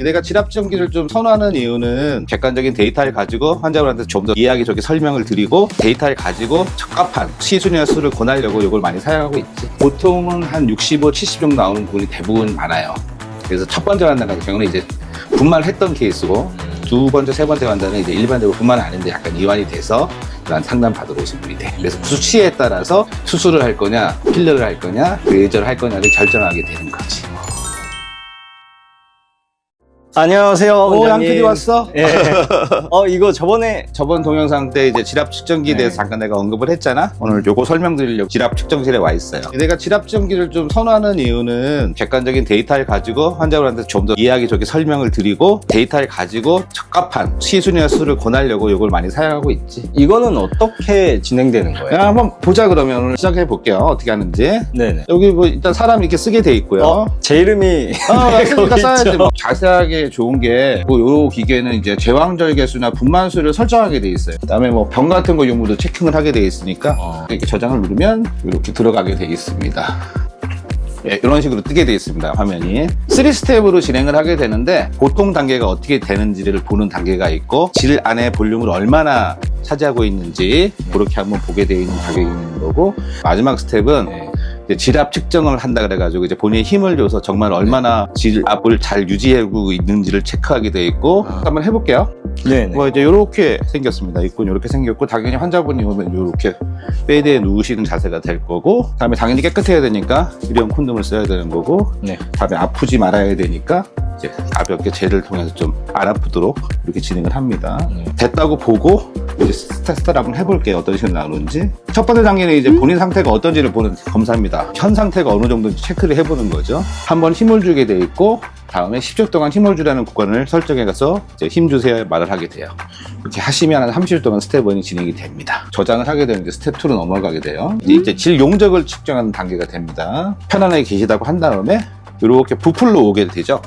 내가 지압정기를 좀 선호하는 이유는 객관적인 데이터를 가지고 환자분한테 좀 더 이해하기 좋게 설명을 드리고 데이터를 가지고 적합한 시순위와 수를 권하려고 이걸 많이 사용하고 있지. 보통은 한 65, 70 정도 나오는 부분이 대부분 많아요. 그래서 첫 번째 환자 같은 경우는 이제 분만을 했던 케이스고 두 번째, 세 번째 환자는 이제 일반적으로 분만은 아닌데 약간 이완이 돼서 이런 상담 받으러 오신 분이 돼. 그래서 수치에 따라서 수술을 할 거냐, 필러를 할 거냐, 레이저를 할 거냐를 결정하게 되는 거지. 안녕하세요. 오, 양 원장님. PD 왔어? 예. 이거 저번 동영상 때 이제 지압 측정기에 대해서 잠깐 내가 언급을 했잖아. 오늘 요거 설명드리려고 지압 측정실에 와 있어요. 내가 지압 측정기를 좀 선호하는 이유는 객관적인 데이터를 가지고 환자분한테 좀 더 이해하기 좋게 설명을 드리고 데이터를 가지고 적합한 시순위와 수를 권하려고 이걸 많이 사용하고 있지. 이거는 어떻게 진행되는 거예요? 야, 한번 보자. 그러면 오늘 시작해 볼게요. 어떻게 하는지. 네네. 여기 뭐 일단 사람 이렇게 쓰게 돼 있고요. 제 이름이 그러니까 거기 써야지. 있죠. 뭐. 자세하게 좋은 게, 요 기계는 이제 제왕절개수나 분만수를 설정하게 돼 있어요. 그다음에 뭐 병 같은 거 용무도 체킹을 하게 돼 있으니까 이렇게 저장을 누르면 이렇게 들어가게 돼 있습니다. 예, 이런 식으로 뜨게 돼 있습니다. 화면이 3스텝으로 진행을 하게 되는데 보통 단계가 어떻게 되는지를 보는 단계가 있고 질 안에 볼륨을 얼마나 차지하고 있는지 그렇게 한번 보게 돼 있는 가격이 있는 거고, 마지막 스텝은 이제 질압 측정을 한다 그래가지고 이제 본인이 힘을 줘서 정말 얼마나 질압을 잘 유지하고 있는지를 체크하게 돼 있고, 한번 해볼게요. 네네. 뭐 이제 이렇게 생겼습니다. 입군 이렇게 생겼고, 당연히 환자분이 오면 이렇게 베드에 누우시는 자세가 될 거고, 다음에 당연히 깨끗해야 되니까 일회용 콘돔을 써야 되는 거고, 다음에 아프지 말아야 되니까 이제 가볍게 젤을 통해서 좀 안 아프도록 이렇게 진행을 합니다. 됐다고 보고 이제 테스트를 한번 해볼게요. 어떤 식으로 나오는지. 첫 번째 단계는 이제 본인 상태가 어떤지를 보는 검사입니다. 현 상태가 어느 정도인지 체크를 해보는 거죠. 한번 힘을 주게 돼 있고, 다음에 10초 동안 힘을 주라는 구간을 설정해 가서 이제 힘 주세요 말을 하게 돼요. 이렇게 하시면 한 30초 동안 스텝 1이 진행이 됩니다. 저장을 하게 되면 이제 스텝 2로 넘어가게 돼요. 이제 질 용적을 측정하는 단계가 됩니다. 편안하게 계시다고 한 다음에 이렇게 부풀러 오게 되죠.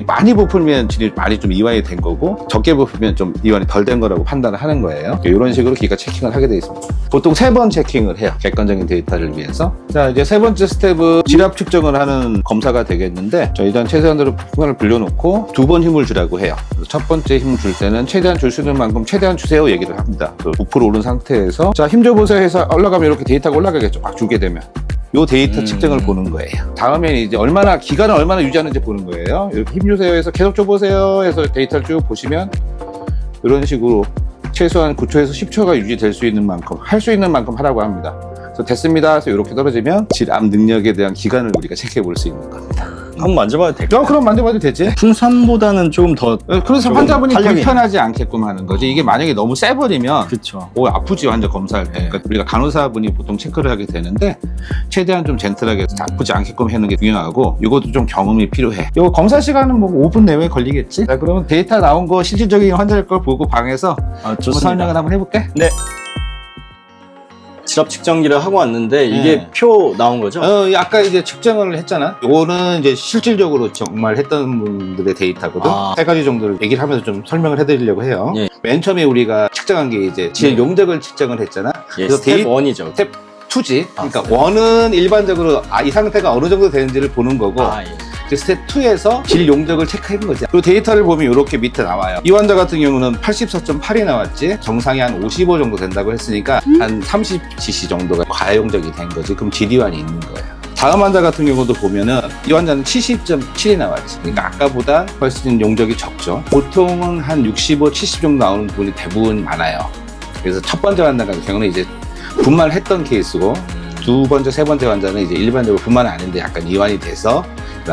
많이 부풀면 질이 많이 좀 이완이 된 거고, 적게 부풀면 좀 이완이 덜 된 거라고 판단을 하는 거예요. 이런 식으로 기가 체킹을 하게 돼 있습니다. 보통 3번 체킹을 해요. 객관적인 데이터를 위해서. 자, 이제 세 번째 스텝은 질압 측정을 하는 검사가 되겠는데, 저 일단 최대한으로 풍선을 불려놓고 2번 힘을 주라고 해요. 첫 번째 힘을 줄 때는 최대한 줄 수 있는 만큼 최대한 주세요 얘기를 합니다. 부풀어 오른 상태에서 자, 힘 줘보세요 해서 올라가면 이렇게 데이터가 올라가겠죠. 막 주게 되면. 요 데이터 측정을 보는 거예요. 다음에 이제 기간을 얼마나 유지하는지 보는 거예요. 이렇게 힘 주세요 해서 계속 줘보세요 해서 데이터를 쭉 보시면 이런 식으로 최소한 9초에서 10초가 유지될 수 있는 만큼, 할 수 있는 만큼 하라고 합니다. 그래서 됐습니다 해서 이렇게 떨어지면 질압 능력에 대한 기간을 우리가 체크해 볼 수 있는 겁니다. 한번 만져봐도 될까요? 그럼 만져봐도 되지. 풍선보다는 조금 더. 그래서 환자분이 탄력이 불편하지 않게끔 하는 거지. 이게 만약에 너무 세버리면 그렇죠. 아프지, 환자 검사할 때. 그러니까 우리가 간호사분이 보통 체크를 하게 되는데, 최대한 좀 젠틀하게 아프지 않게끔 하는 게 중요하고, 이것도 좀 경험이 필요해. 이거 검사 시간은 뭐 5분 내외 걸리겠지. 자, 그러면 데이터 나온 거 실질적인 환자일 걸 보고 방에서 좋습니다. 설명을 한번 해볼게. 네. 질압 측정기를 하고 왔는데 이게 표 나온 거죠? 아까 이제 측정을 했잖아. 이거는 이제 실질적으로 정말 했던 분들의 데이터거든. 3가지 정도를 얘기를 하면서 좀 설명을 해드리려고 해요. 맨 처음에 우리가 측정한 게 이제 질 용적을 측정을 했잖아. 그래서 스텝 1이죠. 스텝 2지. 그러니까 1은 일반적으로 이 상태가 어느 정도 되는지를 보는 거고, 스텝 2에서 질 용적을 체크해본 거지. 그리고 데이터를 보면 이렇게 밑에 나와요. 이 환자 같은 경우는 84.8이 나왔지. 정상이 한 55 정도 된다고 했으니까 한 30cc 정도가 과용적이 된 거지. 그럼 질이완이 있는 거예요. 다음 환자 같은 경우도 보면은 이 환자는 70.7이 나왔지. 그러니까 아까보다 훨씬 용적이 적죠. 보통은 한 65, 70 정도 나오는 부분이 대부분 많아요. 그래서 첫 번째 환자 같은 경우는 이제 분만을 했던 케이스고, 두 번째, 세 번째 환자는 이제 일반적으로 분만은 아닌데 약간 이완이 돼서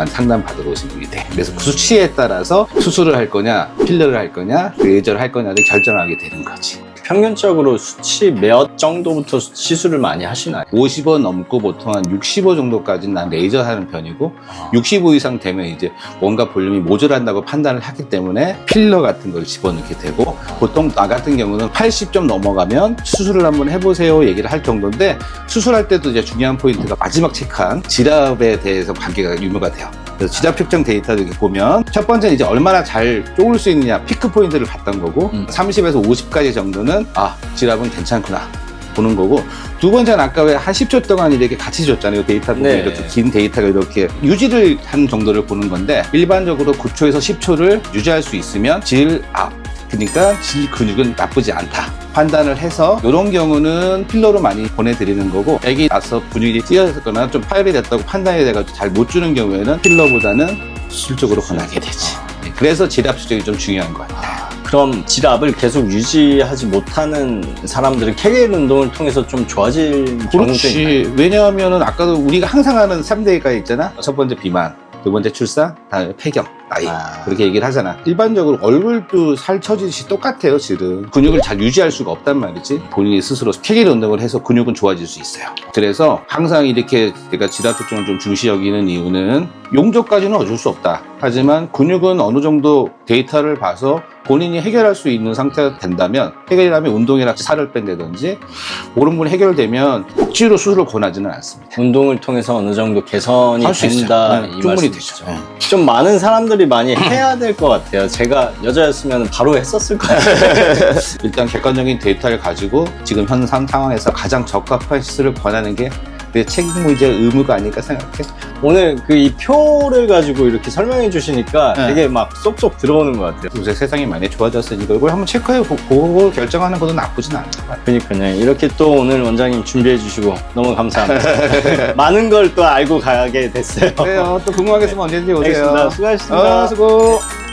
상담 받으러 오신 분이 돼. 그래서 그 수치에 따라서 수술을 할 거냐, 필러를 할 거냐, 레이저를 할 거냐를 결정하게 되는 거지. 평균적으로 수치 몇 정도부터 시술을 많이 하시나요? 50원 넘고 보통 한 65 정도까지는 난 레이저 하는 편이고, 65 이상 되면 이제 뭔가 볼륨이 모자란다고 판단을 하기 때문에 필러 같은 걸 집어넣게 되고, 보통 나 같은 경우는 80점 넘어가면 수술을 한번 해보세요 얘기를 할 정도인데, 수술할 때도 이제 중요한 포인트가 마지막 체크한 질압에 대해서 관계가 유무가 돼요. 그래서 질압 측정 데이터를 이렇게 보면 첫 번째는 이제 얼마나 잘 쪼을 수 있느냐, 피크 포인트를 봤던 거고, 30에서 50까지 정도는 질압은 괜찮구나, 보는 거고, 두 번째는 아까 왜 한 10초 동안 이렇게 같이 줬잖아요. 데이터 부분이 네. 이렇게 긴 데이터가 이렇게 유지를 하는 정도를 보는 건데, 일반적으로 9초에서 10초를 유지할 수 있으면 질 업, 그러니까 질 근육은 나쁘지 않다 판단을 해서, 이런 경우는 필러로 많이 보내드리는 거고, 애기 나서 근육이 찢어졌거나 좀 파열이 됐다고 판단이 돼가지고 잘 못 주는 경우에는 필러보다는 수술적으로 권하게 되지. 그래서 질압 수정이 좀 중요한 것 같아요. 그럼 질압을 계속 유지하지 못하는 사람들은 케겔 운동을 통해서 좀 좋아질 경우도 있나요? 그렇지. 왜냐하면은 아까도 우리가 항상 하는 3대가 있잖아. 첫 번째 비만, 두 번째 출산, 다음에 폐경, 나이. 그렇게 얘기를 하잖아. 일반적으로 얼굴도 살 처지듯이 똑같아요, 질은. 근육을 잘 유지할 수가 없단 말이지. 본인이 스스로 케겔 운동을 해서 근육은 좋아질 수 있어요. 그래서 항상 이렇게 내가 질압 측정을 좀 중시 여기는 이유는, 용적까지는 어쩔 수 없다. 하지만 근육은 어느 정도 데이터를 봐서 본인이 해결할 수 있는 상태가 된다면, 해결이라면 운동이나 살을 뺀다든지 그런 부분이 해결되면 억지로 수술을 권하지는 않습니다. 운동을 통해서 어느 정도 개선이 할 수 있어요. 된다, 네, 이 충분히 말씀이시죠. 되죠. 좀 많은 사람들이 많이 해야 될 것 같아요. 제가 여자였으면 바로 했었을 것 같아요. 일단 객관적인 데이터를 가지고 지금 현 상황에서 가장 적합한 시술을 권하는 게 내 책임이자 의무가 아닐까 생각해. 오늘 그 이 표를 가지고 이렇게 설명해 주시니까 네. 되게 막 쏙쏙 들어오는 것 같아요. 요새 세상이 많이 좋아졌으니까 이걸 한번 체크해 보고 결정하는 것도 나쁘진 않은 것 같아요. 그러니까요. 이렇게 또 오늘 원장님 준비해 주시고 너무 감사합니다. 많은 걸 또 알고 가게 됐어요. 그래요. 또 궁금한 게 있으면 언제든지 오세요. 알겠습니다. 수고하셨습니다. 수고.